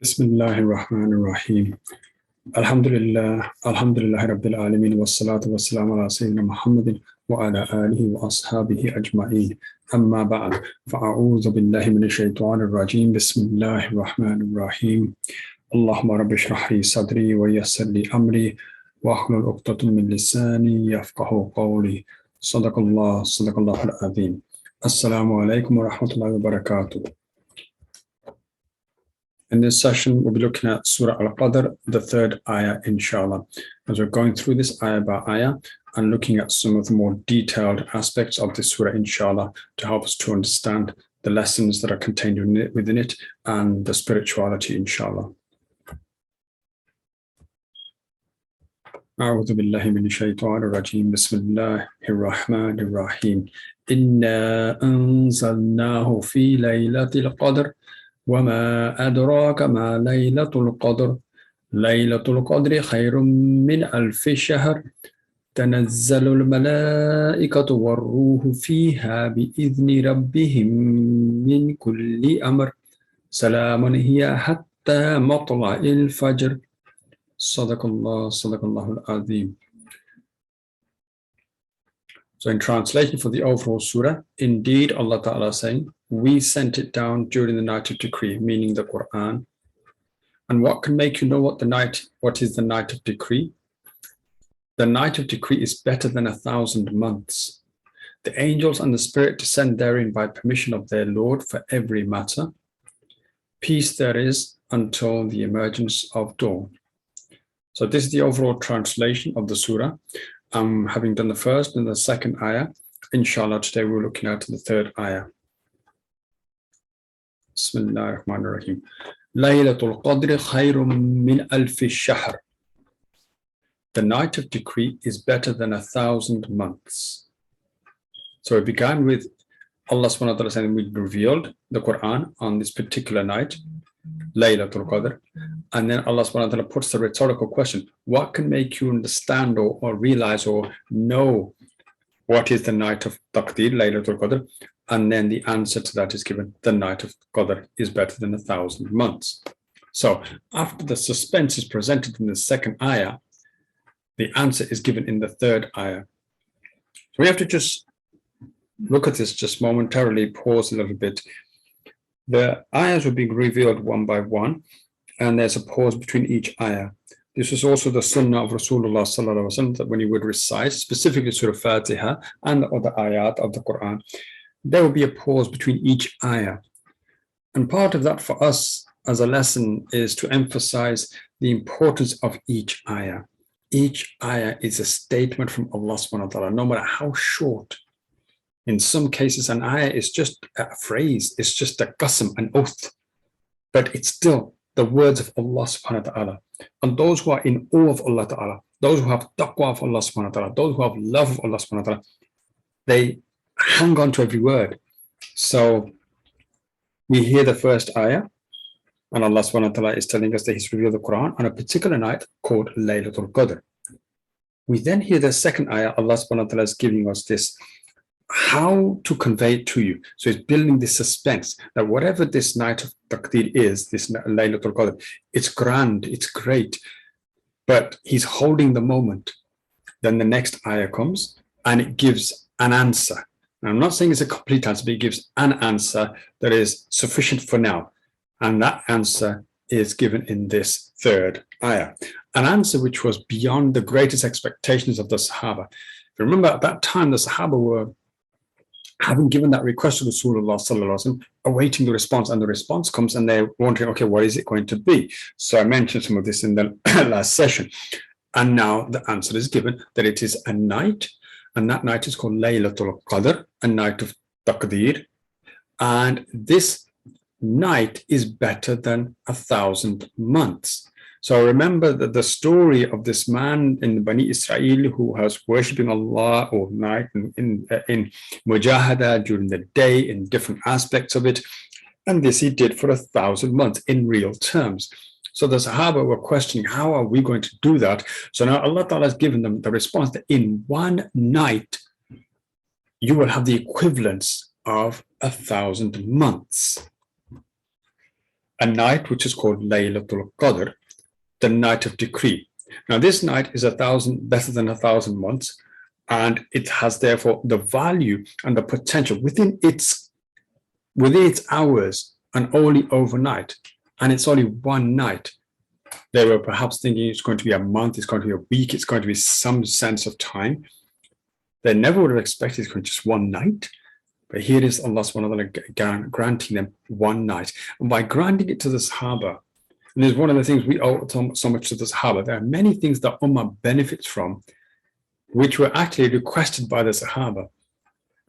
Bismillahirrahmanirrahim. Alhamdulillah Rabbil Alameen wa salatu wa salam ala Sayyidina Muhammadin wa ala alihi wa ashabihi ajma'een. Amma ba'd. Fa'a'udhu billahi minash shaitanir rajeem. Bismillahirrahmanirrahim. Allahumma rabbi shrah li sadri wa yassir li amri wa ahlul 'uqdatam min lisani yafqahu qawli. Sadaqallahu al-azim. Assalamu alaikum wa rahmatullahi wa barakatuh. In this session, we'll be looking at Surah Al-Qadr, the third ayah, inshallah. As we're going through this ayah by ayah and looking at some of the more detailed aspects of this surah, inshallah, to help us to understand the lessons that are contained within it and the spirituality, inshallah. أعوذ بالله من الشيطان الرجيم بسم الله الرحمن الرحيم إنا أنزلناه في ليلة القدر وما أدراك ما ليلة القدر ليلة القدر خير من ألف شهر تنزل الملائكة والروح فيها بإذن ربهم من كل أمر سلام هي حتى مطلع الفجر صدق الله العظيم. So in translation for the overall surah, indeed Allah Ta'ala is saying, we sent it down during the night of decree, meaning the Quran. And what can make you know what is the night of decree? The night of decree is better than 1,000 months. The angels and the spirit descend therein by permission of their Lord for every matter. Peace there is until the emergence of dawn. So this is the overall translation of the surah. Having done the first and the second ayah, inshallah, today we're looking at the third ayah. Bismillahir Rahmanir Rahim. Layla-tul-Qadr khayrun min alfi shahr. The night of decree is better than 1,000 months. So it began with Allah subhanahu wa ta'ala saying we revealed the Quran on this particular night, Layla-tul-Qadr. And then Allah subhanahu wa ta'ala puts the rhetorical question, what can make you understand or realize or know what is the night of Taqdeer, Layla-tul-Qadr? And then the answer to that is given, the night of Qadr is better than 1,000 months. So after the suspense is presented in the second ayah, the answer is given in the third ayah. So we have to just look at this just momentarily, pause a little bit. The ayahs will be revealed one by one, and there's a pause between each ayah. This was also the sunnah of Rasulullah sallallahu alaihi wasallam, that when he would recite, specifically Surah Fatiha and the other ayat of the Quran, there will be a pause between each ayah. And part of that for us as a lesson is to emphasize the importance of each ayah. Each ayah is a statement from Allah subhanahu wa ta'ala, no matter how short. In some cases, an ayah is just a phrase, it's just a qasam, an oath, but it's still the words of Allah subhanahu wa ta'ala. And those who are in awe of Allah ta'ala, those who have taqwa of Allah subhanahu wa ta'ala, those who have love of Allah subhanahu wa ta'ala, they hang on to every word. So we hear the first ayah, and Allah subhanahu wa ta'ala is telling us that He's revealed the Quran on a particular night called Layla-tul-Qadr. We then hear the second ayah, Allah subhanahu wa ta'ala is giving us this, how to convey it to you. So it's building this suspense that whatever this night of Taqdeer is, this Layla-tul-Qadr, it's grand, it's great, but He's holding the moment. Then the next ayah comes and it gives an answer. Now, I'm not saying it's a complete answer, but it gives an answer that is sufficient for now. And that answer is given in this third ayah. An answer which was beyond the greatest expectations of the Sahaba. If you remember, at that time, the Sahaba were having given that request to Rasulullah sallallahu alaihi wasallam, awaiting the response, and the response comes and they're wondering, okay, what is it going to be? So I mentioned some of this in the last session. And now the answer is given that it is a night, and that night is called Layla-tul-Qadr, a night of Taqdeer. And this night is better than 1,000 months. So remember that the story of this man in Bani Israel who was worshipping Allah all night in mujahada during the day in different aspects of it. And this he did for 1,000 months in real terms. So the Sahaba were questioning, how are we going to do that? So now Allah Ta'ala has given them the response that in one night, you will have the equivalence of 1,000 months. a night which is called Layla-tul-Qadr, the night of decree. Now, this night is better than 1,000 months, and it has therefore the value and the potential within its hours and only overnight. And it's only one night. They were perhaps thinking it's going to be a month, it's going to be a week, it's going to be some sense of time. They never would have expected it's going to be just one night. But here is Allah subhanahu wa ta'ala granting them one night. And by granting it to the Sahaba, and there's one of the things we owe so much to the Sahaba, there are many things that Ummah benefits from, which were actually requested by the Sahaba.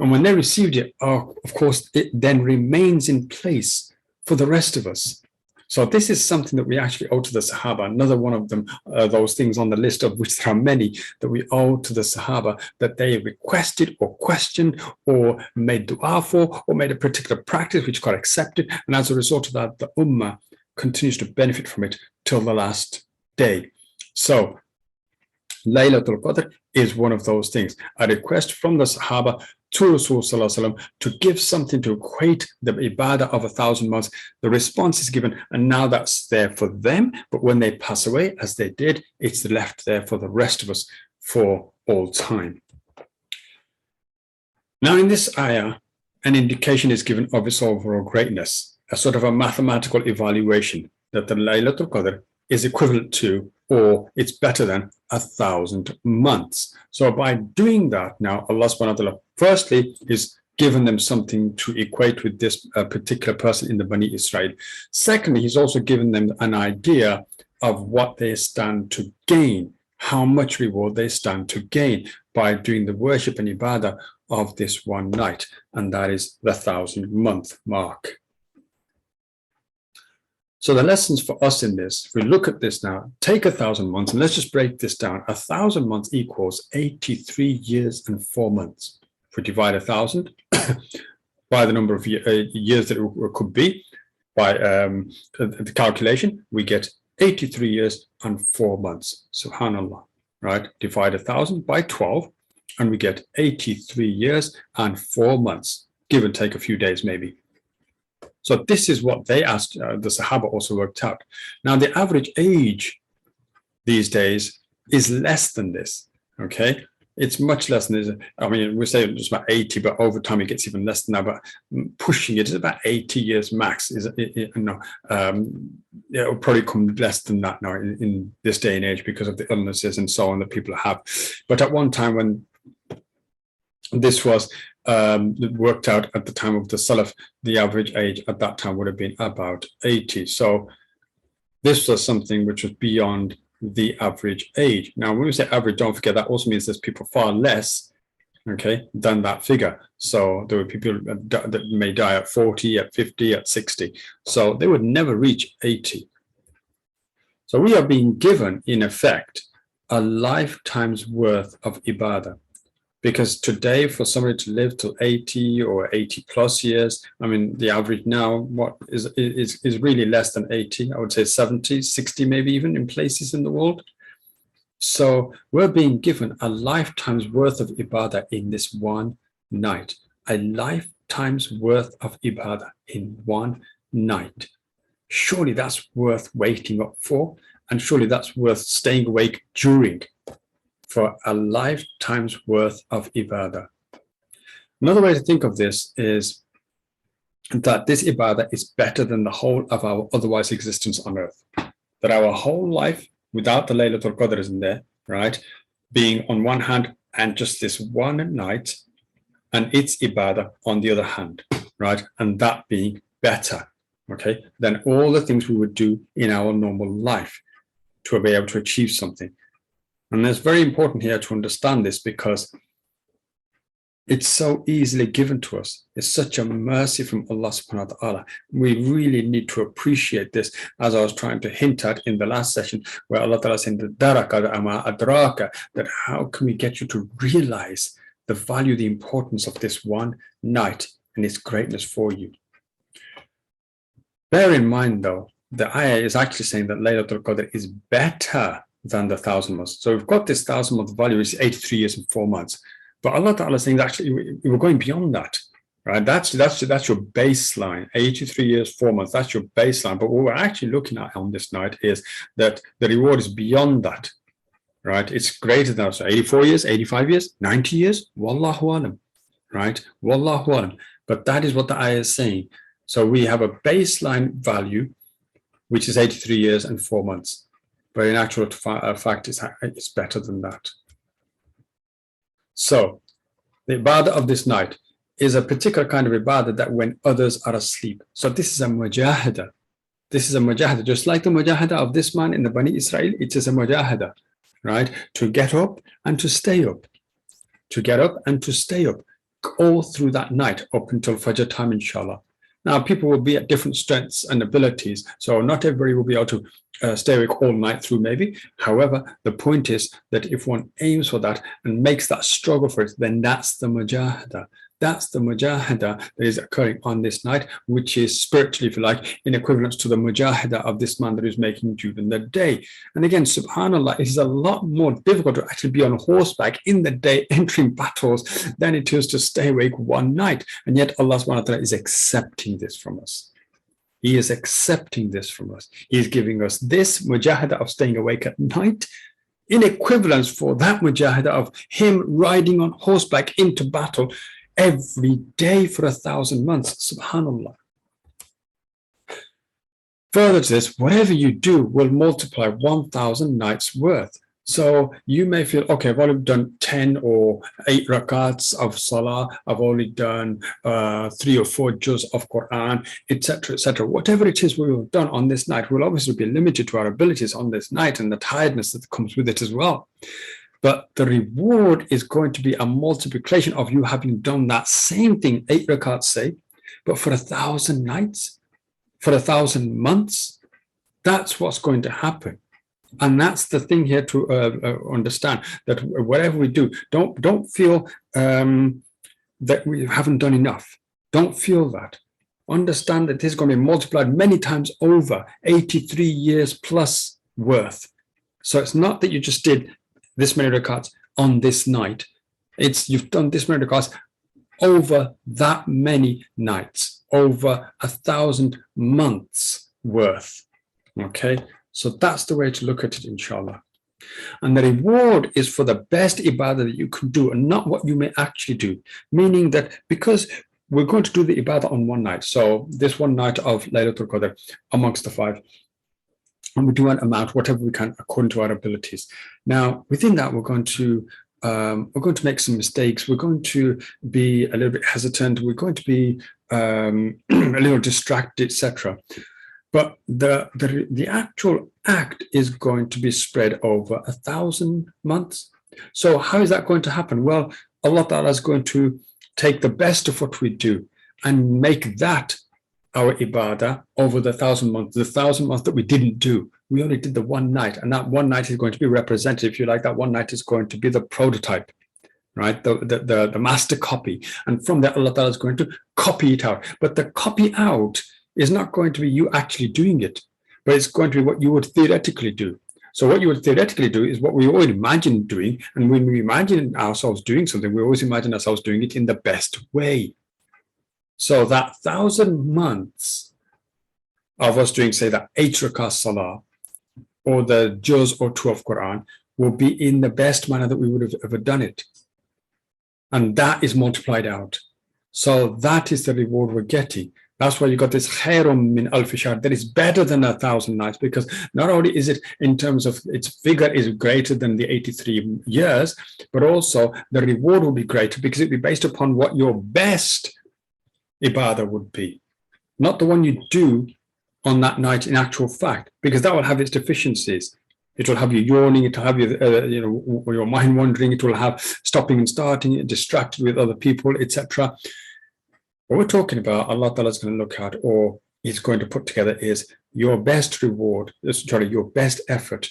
And when they received it, of course, it then remains in place for the rest of us. So this is something that we actually owe to the Sahaba. Another one of them, those things on the list, of which there are many, that we owe to the Sahaba, that they requested or questioned or made dua for, or made a particular practice which got accepted. And as a result of that, the Ummah continues to benefit from it till the last day. So Layla-tul-Qadr is one of those things. A request from the Sahaba to Rasulullah to give something to equate the ibadah of 1,000 months. The response is given, and now that's there for them. But when they pass away, as they did, it's left there for the rest of us for all time. Now, in this ayah, an indication is given of its overall greatness, a sort of a mathematical evaluation that the Layla-tul-Qadr is equivalent to, or it's better than 1,000 months. So by doing that, now Allah subhanahu wa ta'ala firstly is given them something to equate with this particular person in the Bani Israel. Secondly, he's also given them an idea of what they stand to gain, how much reward they stand to gain by doing the worship and ibadah of this one night, and that is the 1,000-month mark. So the lessons for us in this, if we look at this now, take 1,000 months, and let's just break this down. 1,000 months equals 83 years and 4 months. If we divide 1,000 by the number of years that it could be, by the calculation, we get 83 years and 4 months. Subhaan-Allaah, right? Divide 1,000 by 12, and we get 83 years and 4 months, give and take a few days maybe. So this is what they asked, the Sahaba also worked out. Now, the average age these days is less than this, okay? It's much less than this. I mean, we say it's about 80, but over time it gets even less than that. But pushing it is about 80 years max. It'll probably come less than that now in this day and age because of the illnesses and so on that people have. But at one time when this was worked out at the time of the Salaf, the average age at that time would have been about 80. So this was something which was beyond the average age. Now, when we say average, don't forget that also means there's people far less, okay, than that figure. So there were people that may die at 40, at 50, at 60. So they would never reach 80. So we are being given, in effect, a lifetime's worth of ibadah. Because today, for somebody to live till 80 or 80 plus years, I mean, the average now what is really less than 80. I would say 70, 60, maybe even in places in the world. So we're being given a lifetime's worth of ibadah in this one night. A lifetime's worth of ibadah in one night. Surely that's worth waiting up for, and surely that's worth staying awake during, for a lifetime's worth of ibadah. Another way to think of this is that this ibadah is better than the whole of our otherwise existence on earth. That our whole life, without the Layla-tul-Qadr is in there, right, being on one hand, and just this one night and its ibadah on the other hand, right, and that being better, okay, than all the things we would do in our normal life to be able to achieve something. And it's very important here to understand this because it's so easily given to us. It's such a mercy from Allah subhanahu wa ta'ala. We really need to appreciate this, as I was trying to hint at in the last session, where Allah ta'ala said, that how can we get you to realize the value, the importance of this one night and its greatness for you. Bear in mind, though, the ayah is actually saying that Layla-tul-Qadr is better than the 1,000 months. So we've got this 1,000 month value is 83 years and 4 months. But Allah Ta'ala is saying that actually we're going beyond that. right? That's your baseline. 83 years, 4 months. That's your baseline. But what we're actually looking at on this night is that the reward is beyond that, right? It's greater than that. So 84 years, 85 years, 90 years. Wallahu alam, right? Wallahu alam. But that is what the ayah is saying. So we have a baseline value, which is 83 years and 4 months. But in actual fact, it's better than that. So the ibadah of this night is a particular kind of ibadah that when others are asleep. So this is a mujahada. This is a mujahada. Just like the mujahada of this man in the Bani Israel, it is a mujahada, right? To get up and to stay up. To get up and to stay up all through that night up until Fajr time, inshallah. Now, people will be at different strengths and abilities, so not everybody will be able to stay awake all night through, maybe. However, the point is that if one aims for that and makes that struggle for it, then that's the mujahada. That's the mujahada that is occurring on this night, which is spiritually, if you like, in equivalence to the mujahada of this man that is making during the day. And again, subhanAllah, it is a lot more difficult to actually be on horseback in the day, entering battles, than it is to stay awake one night. And yet Allah subhanahu wa ta'ala is accepting this from us. He is accepting this from us. He is giving us this mujahada of staying awake at night in equivalence for that mujahada of him riding on horseback into battle every day for 1,000 months. Subhanallah. Further to this, whatever you do will multiply 1,000 nights worth. So you may feel, okay, I've only done 10 or 8 rakats of salah, I've only done 3 or 4 juz of Quran, etc., etc. Whatever it is we've done on this night, we'll obviously be limited to our abilities on this night and the tiredness that comes with it as well. But the reward is going to be a multiplication of you having done that same thing, 8 rakats, say, but for 1,000 nights, for 1,000 months. That's what's going to happen. And that's the thing here to understand, that whatever we do, don't feel that we haven't done enough. Don't feel that. Understand that this is going to be multiplied many times over, 83 years plus worth. So it's not that you just did this many rakats on this night. It's you've done this many rakats over that many nights, over 1,000 months worth. Okay, so that's the way to look at it, inshallah. And the reward is for the best ibadah that you can do and not what you may actually do. Meaning that because we're going to do the ibadah on one night, so this one night of Layla-tul-Qadr amongst the 5, and we do an amount, whatever we can, according to our abilities. Now, within that, we're going to make some mistakes. We're going to be a little bit hesitant. We're going to be a little distracted, etc. But the actual act is going to be spread over 1,000 months. So how is that going to happen? Well, Allah Ta'ala is going to take the best of what we do and make that our ibadah over the 1,000 months, the 1,000 months that we didn't do. We only did the one night, and that one night is going to be representative. If you like, that one night is going to be the prototype, right? The master copy. And from there, Allah Ta'ala is going to copy it out. But the copy out is not going to be you actually doing it, but it's going to be what you would theoretically do. So what you would theoretically do is what we always imagine doing. And when we imagine ourselves doing something, we always imagine ourselves doing it in the best way. So that 1,000 months of us doing, say, that 8 rakat salah or the juz or 2 of Quran will be in the best manner that we would have ever done it. And that is multiplied out. So that is the reward we're getting. That's why you got this khairum min alfi shahr, that is better than 1,000 nights, because not only is it in terms of its figure is greater than the 83 years, but also the reward will be greater because it will be based upon what your best ibadah would be, not the one you do on that night in actual fact, because that will have its deficiencies. It will have you yawning, it will have you, your mind wandering, it will have stopping and starting, distracted with other people, etc. What we're talking about, Allah Ta'ala is going to look at, or He's going to put together, is your best reward, your best effort,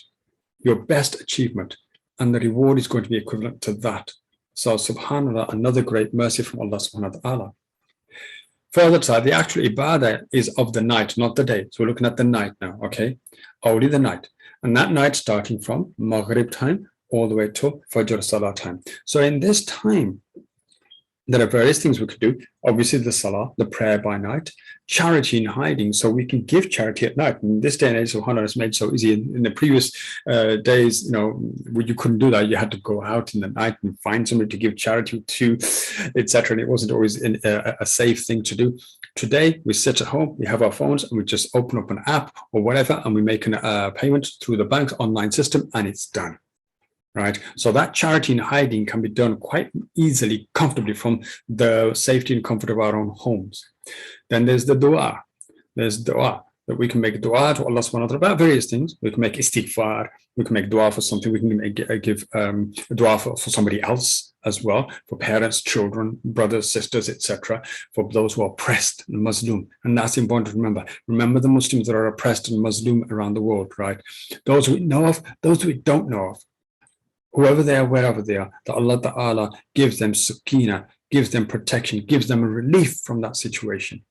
your best achievement, and the reward is going to be equivalent to that. So, subhanAllah, another great mercy from Allah subhanahu wa ta'ala. Further to that, the actual ibadah is of the night, not the day. So we're looking at the night now, okay? Only the night. And that night starting from Maghrib time all the way to Fajr Salah time. So in this time, There are various things we could do. Obviously, the salah, the prayer by night, charity in hiding, so we can give charity at night. In this day and age, subhanAllah, is made so easy. In the previous days, you couldn't do that. You had to go out in the night and find somebody to give charity to, etc. And it wasn't always a safe thing to do. Today, we sit at home, we have our phones, and we just open up an app or whatever, and we make a payment through the bank's online system, and it's done. Right, so that charity in hiding can be done quite easily, comfortably from the safety and comfort of our own homes. Then there's the dua. There's dua that we can make dua to Allah subhanahu wa ta'ala about various things. We can make istighfar. We can make dua for something. We can give dua for somebody else as well, for parents, children, brothers, sisters, etc. For those who are oppressed and Muslim, and that's important to remember. Remember the Muslims that are oppressed and Muslim around the world, right? Those we know of, those we don't know of. Whoever they are, wherever they are, that Allah Ta'ala gives them sakina, gives them protection, gives them a relief from that situation.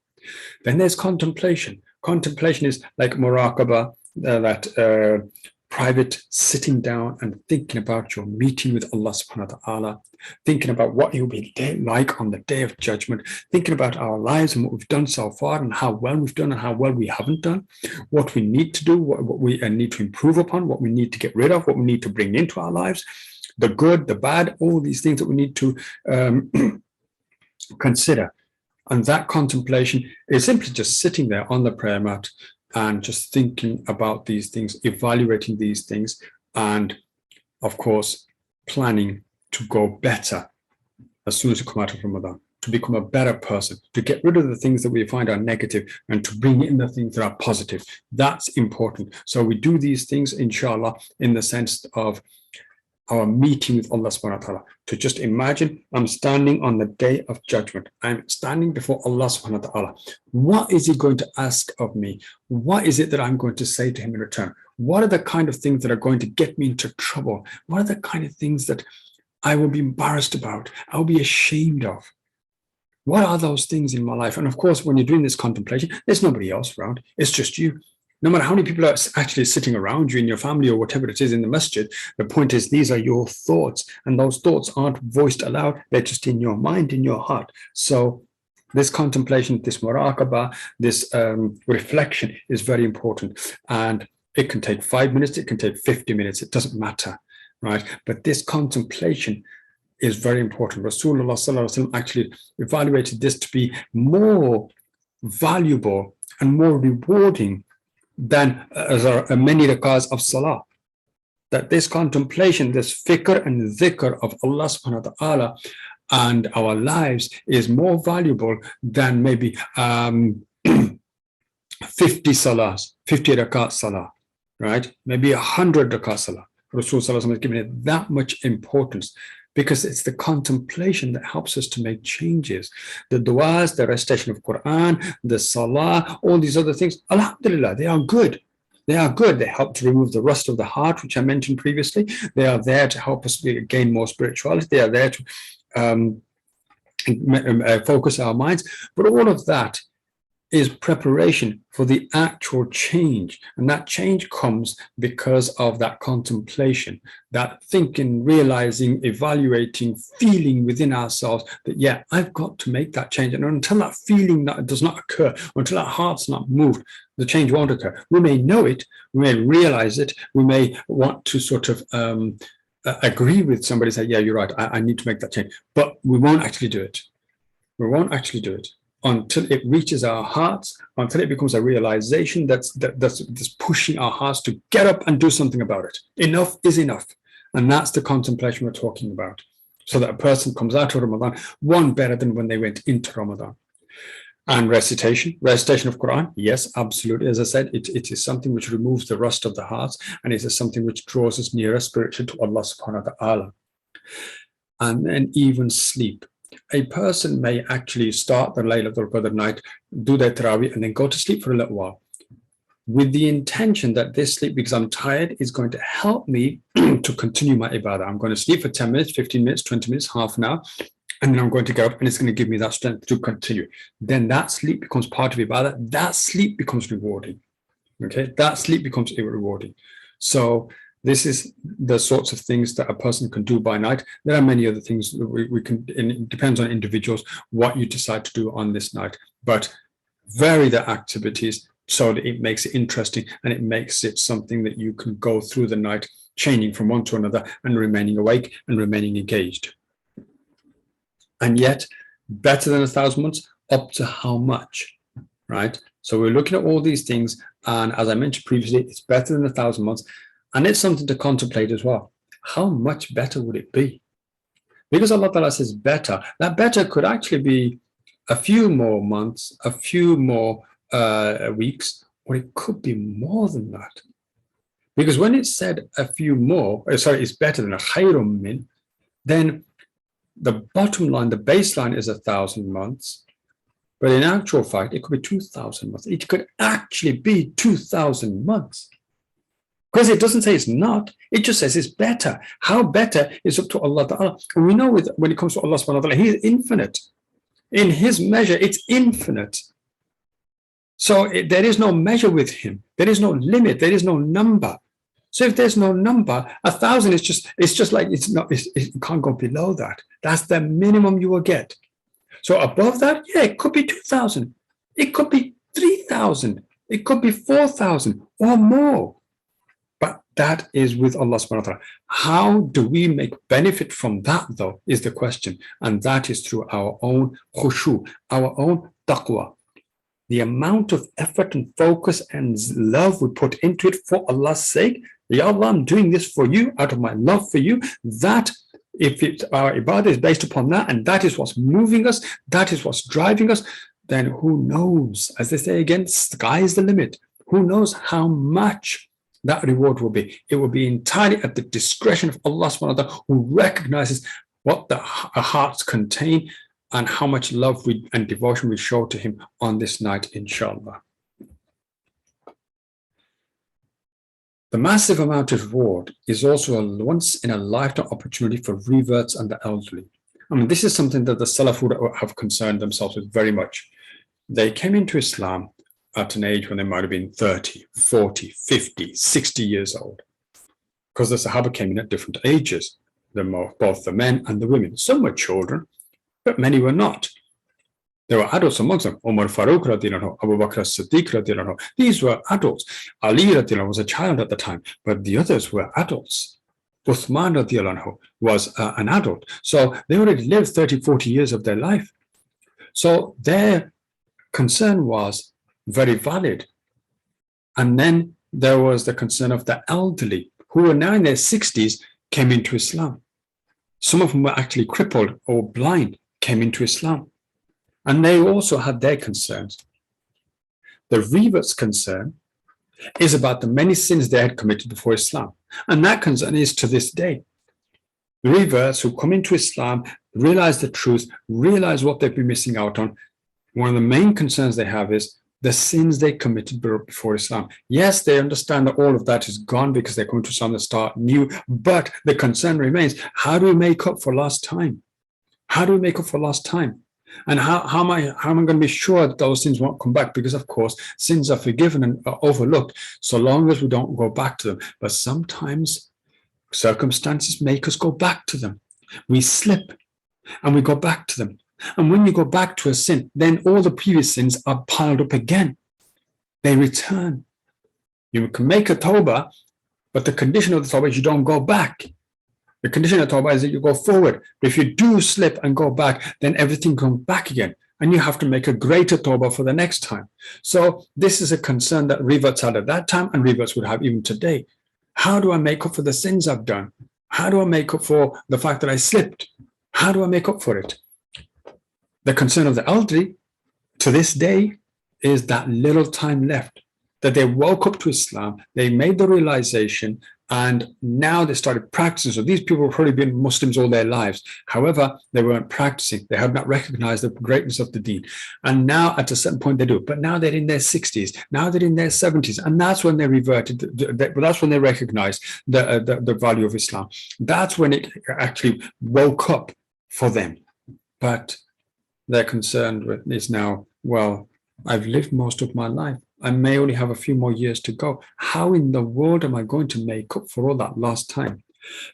Then there's contemplation. Contemplation is like muraqabah, that private sitting down and thinking about your meeting with Allah subhanahu wa ta'ala, thinking about what you'll be like on the day of judgment, thinking about our lives and what we've done so far and how well we've done and how well we haven't done, what we need to do, what we need to improve upon, what we need to get rid of, what we need to bring into our lives, the good, the bad, all these things that we need to consider. And that contemplation is simply just sitting there on the prayer mat and just thinking about these things, evaluating these things, and of course, planning to go better as soon as you come out of Ramadan, to become a better person, to get rid of the things that we find are negative and to bring in the things that are positive. That's important. So we do these things, inshallah, in the sense of our meeting with Allah subhanahu wa ta'ala. To just imagine I'm standing on the day of judgment. I'm standing before Allah subhanahu wa ta'ala. What is he going to ask of me? What is it that I'm going to say to him in return? What are the kind of things that are going to get me into trouble? What are the kind of things that I will be embarrassed about? I'll be ashamed of? What are those things in my life? And of course, when you're doing this contemplation, there's nobody else around. It's just you. No matter how many people are actually sitting around you in your family or whatever it is in the masjid, the point is these are your thoughts, and those thoughts aren't voiced aloud. They're just in your mind, in your heart. So this contemplation, this muraqabah, this reflection is very important. And it can take 5 minutes, it can take 50 minutes, it doesn't matter, right? But this contemplation is very important. Rasulullah sallallahu alaihi wasallam actually evaluated this to be more valuable and more rewarding than many rakahs of salah. That this contemplation, this fikr and dhikr of Allah subhanahu wa ta'ala and our lives is more valuable than maybe 50 salahs, 50 rakat salah, right? Maybe 100 rakat salah. Rasul sallallahu alaihi wasallam has given it that much importance, because it's the contemplation that helps us to make changes. The du'as, the recitation of Quran, the salah, all these other things, alhamdulillah, they are good. They are good. They help to remove the rust of the heart, which I mentioned previously. They are there to help us gain more spirituality. They are there to focus our minds. But all of that is preparation for the actual change. And that change comes because of that contemplation, that thinking, realizing, evaluating, feeling within ourselves that, yeah, I've got to make that change. And until that feeling that does not occur, until our heart's not moved, the change won't occur. We may know it, we may realize it, we may want to sort of agree with somebody, say, yeah, you're right, I need to make that change. But we won't actually do it. We won't actually do it until it reaches our hearts, until it becomes a realization that's pushing our hearts to get up and do something about it. Enough is enough. And that's the contemplation we're talking about. So that a person comes out of Ramadan, one, better than when they went into Ramadan. And recitation of Quran, yes, absolutely. As I said, it is something which removes the rust of the hearts, and it is something which draws us nearer spiritually to Allah subhanahu wa ta'ala. And then even sleep. A person may actually start the Layla-tul-Qadr night, do their tarawih, and then go to sleep for a little while, with the intention that this sleep, because I'm tired, is going to help me to continue my ibadah. I'm going to sleep for 10 minutes, 15 minutes, 20 minutes, half an hour, and then I'm going to get up, and it's going to give me that strength to continue. Then that sleep becomes part of ibadah. That sleep becomes rewarding. Okay, that sleep becomes rewarding. So This is the sorts of things that a person can do by night. There are many other things that we can, and it depends on individuals, what you decide to do on this night. But vary the activities so that it makes it interesting and it makes it something that you can go through the night, changing from one to another and remaining awake and remaining engaged. And yet, better than 1,000 months, up to how much, right? So we're looking at all these things, and as I mentioned previously, it's better than 1,000 months, and it's something to contemplate as well. How much better would it be? Because Allah Ta'ala says better, that better could actually be a few more months, a few more weeks, or it could be more than that. Because when it said a few more, it's better than a khayrun min, then the bottom line, the baseline is 1,000 months, but in actual fact, it could be 2,000 months. It could actually be 2,000 months. Because it doesn't say it's not, it just says it's better. How better is up to Allah Ta'ala. And we know when it comes to Allah subhanahu wa ta'ala, He is infinite. In His measure, it's infinite. So there is no measure with Him. There is no limit. There is no number. So if there's no number, 1,000 is just like it can't go below that. That's the minimum you will get. So above that, yeah, it could be 2,000. It could be 3,000. It could be 4,000 or more. But that is with Allah subhanahu wa ta'ala. How do we make benefit from that, though, is the question. And that is through our own khushu, our own taqwa. The amount of effort and focus and love we put into it for Allah's sake. Ya Allah, I'm doing this for you, out of my love for you. That, if our ibadah is based upon that, and that is what's moving us, that is what's driving us, then who knows? As they say again, sky is the limit. Who knows how much that reward will be? It will be entirely at the discretion of Allah subhanahu wa ta'ala, who recognizes what the hearts contain and how much love and devotion we show to Him on this night, inshallah. The massive amount of reward is also a once-in-a-lifetime opportunity for reverts and the elderly. I mean, this is something that the Salaf would have concerned themselves with very much. They came into Islam at an age when they might have been 30, 40, 50, 60 years old. Because the Sahaba came in at different ages, both the men and the women. Some were children, but many were not. There were adults amongst them. Umar Farooq radiallahu anhu, Abu Bakr as-Siddiq radiallahu anhu. These were adults. Ali radiallahu anhu was a child at the time, but the others were adults. Uthman radiallahu anhu was an adult. So they already lived 30, 40 years of their life. So their concern was very valid. And then there was the concern of the elderly, who were now in their 60s, came into Islam. Some of them were actually crippled or blind, came into Islam. And they also had their concerns. The revert's concern is about the many sins they had committed before Islam. And that concern is to this day. The reverts who come into Islam, realize the truth, realize what they've been missing out on. One of the main concerns they have is the sins they committed before Islam. Yes, they understand that all of that is gone because they're coming to Islam to start new, but the concern remains, how do we make up for lost time? How do we make up for lost time? And how am I going to be sure that those sins won't come back? Because, of course, sins are forgiven and are overlooked so long as we don't go back to them. But sometimes circumstances make us go back to them. We slip and we go back to them. And when you go back to a sin, then all the previous sins are piled up again. They return. You can make a tawbah, but the condition of the tawbah is you don't go back. The condition of tawbah is that you go forward. But if you do slip and go back, then everything comes back again. And you have to make a greater tawbah for the next time. So this is a concern that reverts had at that time and reverts would have even today. How do I make up for the sins I've done? How do I make up for the fact that I slipped? How do I make up for it? The concern of the elderly to this day is that little time left, that they woke up to Islam, they made the realization, and now they started practicing. So these people have probably been Muslims all their lives. However, they weren't practicing. They had not recognized the greatness of the deen. And now at a certain point they do. But now they're in their 60s. Now they're in their 70s. And that's when they reverted. That's when they recognized the value of Islam. That's when it actually woke up for them. But they're concerned with is now, well, I've lived most of my life. I may only have a few more years to go. How in the world am I going to make up for all that lost time?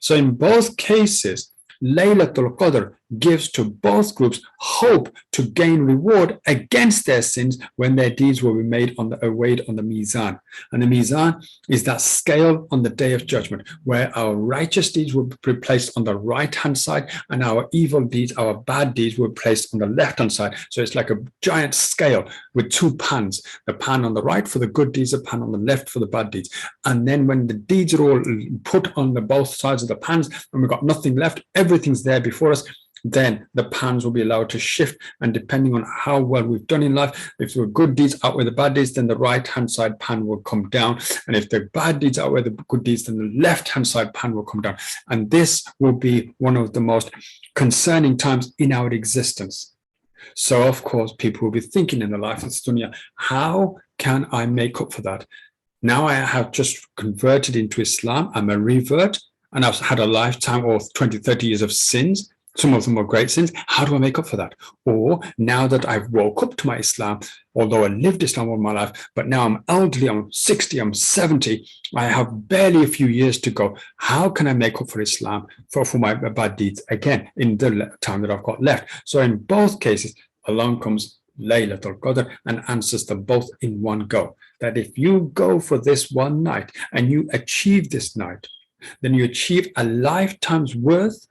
So in both cases, Layla-tul-Qadr gives to both groups hope to gain reward against their sins when their deeds will be weighed on the Mizan. And the Mizan is that scale on the day of judgment where our righteous deeds will be placed on the right-hand side and our evil deeds, our bad deeds will be placed on the left-hand side. So it's like a giant scale with two pans, the pan on the right for the good deeds, the pan on the left for the bad deeds. And then when the deeds are all put on the both sides of the pans and we've got nothing left, everything's there before us, then the pans will be allowed to shift. And depending on how well we've done in life, if the good deeds outweigh the bad deeds, then the right-hand side pan will come down. And if the bad deeds outweigh the good deeds, then the left-hand side pan will come down. And this will be one of the most concerning times in our existence. So, of course, people will be thinking in the life of this dunya, how can I make up for that? Now I have just converted into Islam, I'm a revert, and I've had a lifetime or 20, 30 years of sins. Some of them are great sins. How do I make up for that? Or now that I've woke up to my Islam, although I lived Islam all my life, but now I'm elderly, I'm 60, I'm 70, I have barely a few years to go. How can I make up for Islam, for my bad deeds again in the time that I've got left? So in both cases, along comes Layla-tul-Qadr and answers them both in one go. That if you go for this one night and you achieve this night, then you achieve a lifetime's worth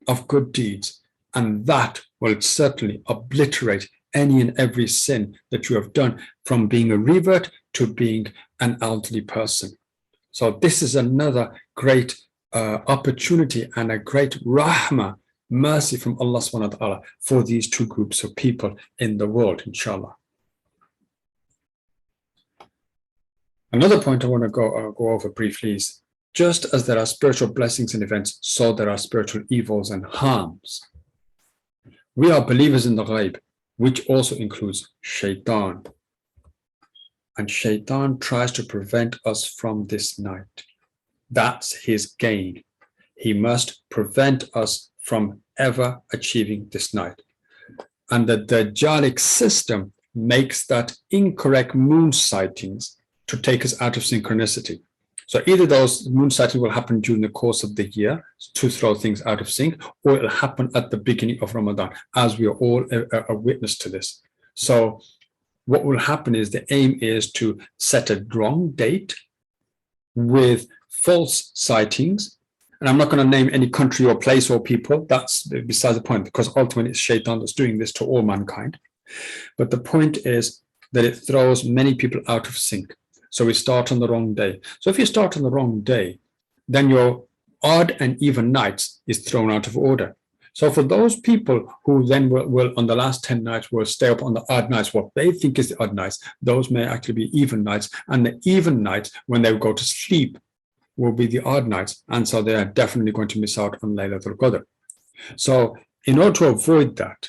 of good deeds, and that will certainly obliterate any and every sin that you have done, from being a revert to being an elderly person. So this is another great opportunity and a great rahmah, mercy from Allah subhanahu wa ta'ala for these two groups of people in the world, inshallah. Another point I want to go over briefly is, just as there are spiritual blessings and events, so there are spiritual evils and harms. We are believers in the ghaib, which also includes shaitan. And shaitan tries to prevent us from this night. That's his gain. He must prevent us from ever achieving this night. And the Dajjalic system makes that incorrect moon sightings to take us out of synchronicity. So either those moon sightings will happen during the course of the year to throw things out of sync, or it'll happen at the beginning of Ramadan, as we are all a witness to this. So what will happen is, the aim is to set a wrong date with false sightings. And I'm not going to name any country or place or people. That's besides the point, because ultimately it's shaitan that's doing this to all mankind. But the point is that it throws many people out of sync. So we start on the wrong day. So if you start on the wrong day, then your odd and even nights is thrown out of order. So for those people who then will on the last 10 nights will stay up on the odd nights, what they think is the odd nights, those may actually be even nights. And the even nights, when they go to sleep, will be the odd nights. And so they are definitely going to miss out on Layla-tul-Qadr. So in order to avoid that,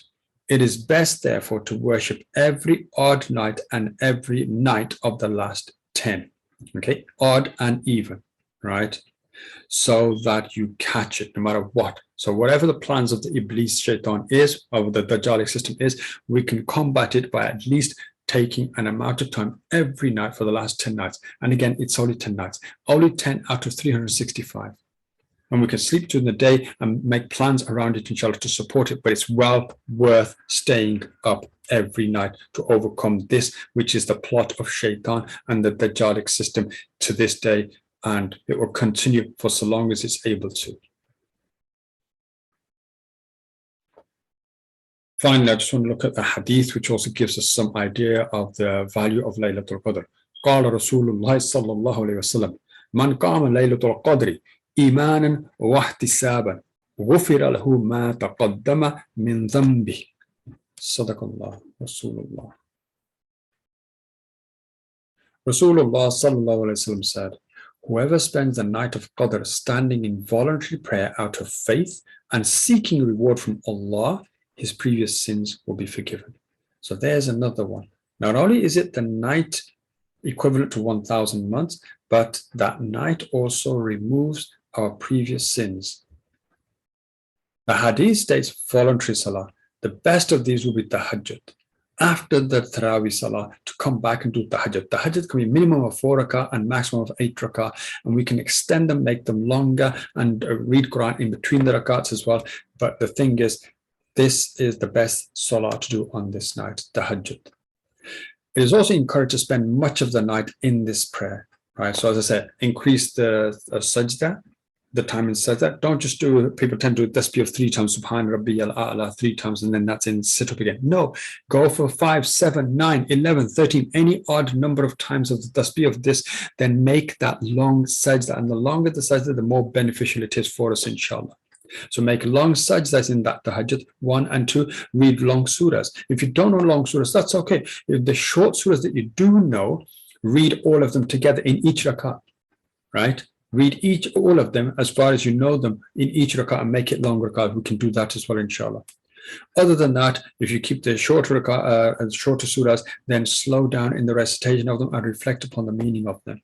it is best, therefore, to worship every odd night and every night of the last 10, okay, odd and even, right? So that you catch it no matter what. So whatever the plans of the Iblis shaitan is, or the Dajjalic system is, we can combat it by at least taking an amount of time every night for the last 10 nights. And again, it's only 10 nights, only 10 out of 365. And we can sleep during the day and make plans around it, inshallah, to support it. But it's well worth staying up every night to overcome this, which is the plot of shaitan and the Dajjalic system to this day. And it will continue for so long as it's able to. Finally, I just want to look at the hadith, which also gives us some idea of the value of Layla-tul-Qadr. قال رسول الله صلى الله عليه وسلم من قام ليلة القدر إيمانا واحتسابا غفر له ما تقدم من ذنبه. صدق الله رسول الله. Rasulullah sallallahu alayhi wasallam said, whoever spends the night of Qadr standing in voluntary prayer out of faith and seeking reward from Allah, his previous sins will be forgiven. So there's another one. Not only is it the night equivalent to 1,000 months, but that night also removes our previous sins. The hadith states voluntary salah. The best of these will be tahajjud. after the Tarawih Salah to come back and do Tahajjud. Tahajjud can be minimum of 4 rakah and maximum of 8 rakah, and we can extend them, make them longer, and read Quran in between the rakats as well. But the thing is, this is the best Salah to do on this night, Tahajjud. It is also encouraged to spend much of the night in this prayer, right? So as I said, increase the sajda, the time in sajda. Don't just do, people tend to do tasbih of 3 times, subhan rabbi al-a'la 3 times, and then that's in, sit up again. No, go for 5, 7, 9, 11, 13, any odd number of times of the tasbih of this, then make that long sajda. And the longer the sajda, the more beneficial it is for us, inshallah. So make long sajdas in that tahajjud, 1 and 2, read long surahs. If you don't know long surahs, that's okay. If the short surahs that you do know, read all of them together in each rakah, right? Read all of them as far as you know them in each rakah and make it long rakah. We can do that as well, inshallah. Other than that, if you keep the shorter rakah and shorter surahs, then slow down in the recitation of them and reflect upon the meaning of them.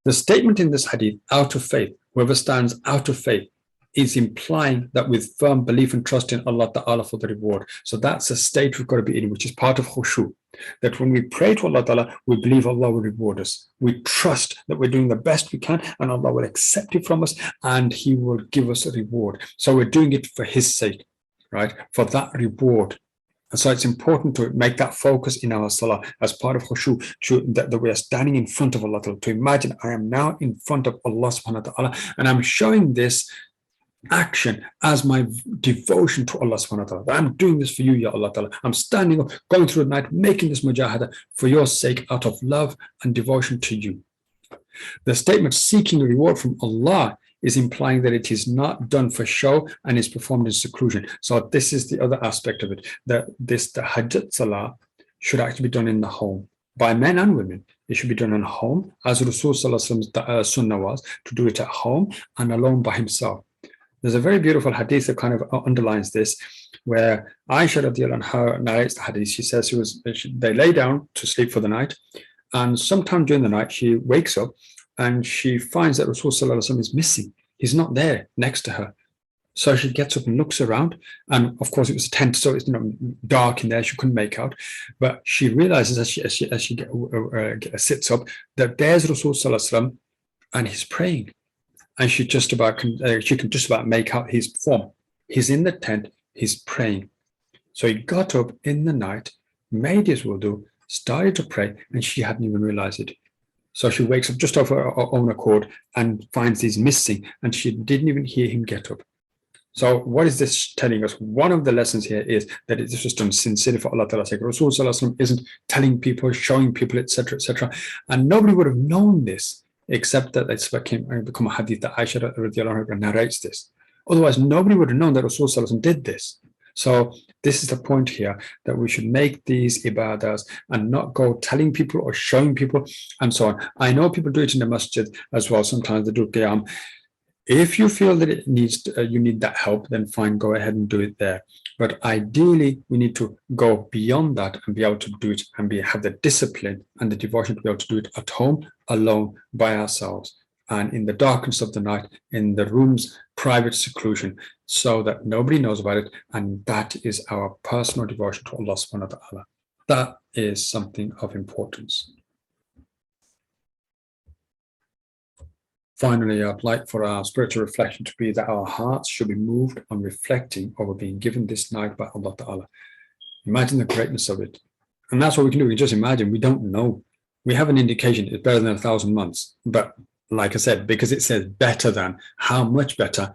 The statement in this hadith, out of faith, whoever stands out of faith, is implying that with firm belief and trust in Allah Ta'ala for the reward. So that's a state we've got to be in, which is part of khushu. That when we pray to Allah Ta'ala, we believe Allah will reward us. We trust that we're doing the best we can and Allah will accept it from us and He will give us a reward. So we're doing it for His sake, right? For that reward. And so it's important to make that focus in our salah as part of khushu, that we are standing in front of Allah Ta'ala, to imagine I am now in front of Allah subhanahu wa ta'ala and I'm showing this action as my devotion to Allah subhanahu wa ta'ala. I'm doing this for you, Ya Allah Ta'ala. I'm standing up, going through the night, making this mujahada for your sake out of love and devotion to you. The statement seeking a reward from Allah is implying that it is not done for show and is performed in seclusion. So this is the other aspect of it, that this tahajjud salah should actually be done in the home by men and women. It should be done in home, as Rasul Sallallahu Alaihi Wasallam's sunnah was, to do it at home and alone by himself. There's a very beautiful hadith that kind of underlines this, where Aisha radiallahu anha narrates the hadith. She says they lay down to sleep for the night, and sometime during the night she wakes up and she finds that Rasul Sallallahu Alaihi Wasallam is missing. He's not there next to her. So she gets up and looks around, and of course it was a tent, so it's dark in there. She couldn't make out, but she realizes as she sits up that there's Rasul Sallallahu Alaihi Wasallam, and he's praying, and she can just about make out his form. He's in the tent, he's praying. So he got up in the night, made his wudu, started to pray, and she hadn't even realized it. So she wakes up just of her own accord and finds he's missing, and she didn't even hear him get up. So what is this telling us? One of the lessons here is that this was done sincerely for Allah Ta'ala's sake. Rasul Sallallahu Alaihi Wasallam isn't telling people, showing people, etc., etc. And nobody would have known this except that it's become a hadith that Aisha radiallahu anha narrates this. Otherwise, nobody would have known that Rasul Sallallahu Alaihi Wasallam did this. So this is the point here, that we should make these ibadahs and not go telling people or showing people and so on. I know people do it in the masjid as well. Sometimes they do qiyam. If you feel that it needs you need that help, then fine, go ahead and do it there. But ideally, we need to go beyond that and be able to do it and have the discipline and the devotion to be able to do it at home, alone, by ourselves, and in the darkness of the night, in the room's private seclusion, so that nobody knows about it. And that is our personal devotion to Allah subhanahu wa ta'ala. That is something of importance. Finally, I'd like for our spiritual reflection to be that our hearts should be moved on reflecting over being given this night by Allah Ta'ala. Imagine the greatness of it. And that's what we can do. We can just imagine. We don't know. We have an indication it's better than 1,000 months. But like I said, because it says better than, how much better,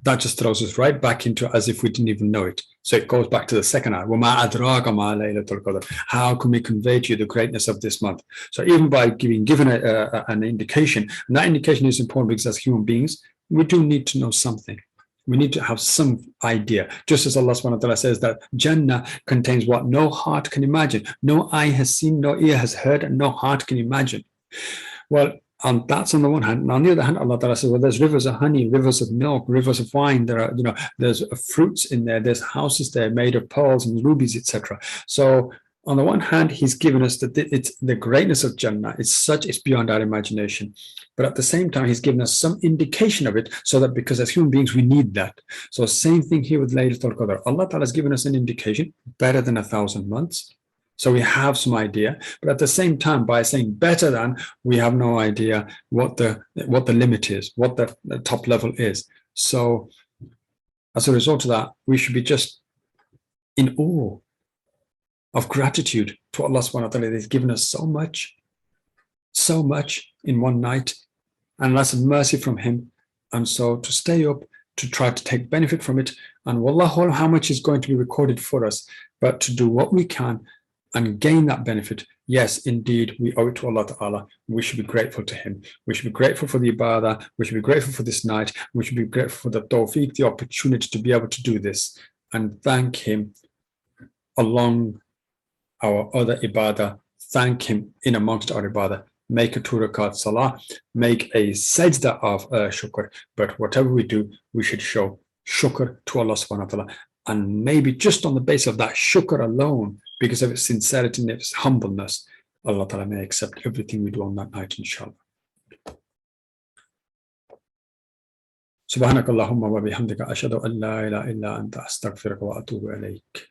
that just throws us right back into as if we didn't even know it. So it goes back to the second ayah. وَمَا أَدْرَاكَ مَا Layla-tul-Qadr. How can we convey to you the greatness of this month? So even by being given an indication, and that indication is important because as human beings, we do need to know something. We need to have some idea. Just as Allah subhanahu wa ta'ala says that Jannah contains what no heart can imagine. No eye has seen, no ear has heard, and no heart can imagine. Well, and that's on the one hand. And on the other hand, Allah Ta'ala says, well, there's rivers of honey, rivers of milk, rivers of wine. There are, there's fruits in there. There's houses there made of pearls and rubies, etc. So On the one hand, he's given us that it's the greatness of Jannah. It's beyond our imagination. But at the same time, he's given us some indication of it, so that because as human beings, we need that. So same thing here with Layla-tul-Qadr. Allah Ta'ala has given us an indication better than 1,000 months. So we have some idea, but at the same time, by saying better than, we have no idea what the limit is, what the top level is. So as a result of that, we should be just in awe of gratitude to Allah subhanahu wa ta'ala. He's given us so much in one night, and that's a mercy from him. And so to stay up, to try to take benefit from it, and wallahu, how much is going to be recorded for us, but to do what we can and gain that benefit. Yes, indeed, we owe it to Allah Ta'ala. We should be grateful to him. We should be grateful for the ibadah. We should be grateful for this night. We should be grateful for the tawfiq, the opportunity to be able to do this, and thank him along our other ibadah. Thank him in amongst our ibadah. Make a 2 rakat salah, make a sajda of shukr. But whatever we do, we should show shukr to Allah subhanahu wa ta'ala. And maybe just on the basis of that shukr alone, because of its sincerity and its humbleness, Allah Ta'ala may accept everything we do on that night, inshallah. Subhanakallahumma wa bihamdika ashhadu an la ilaha illa anta astaghfiruka wa atubu ilayk.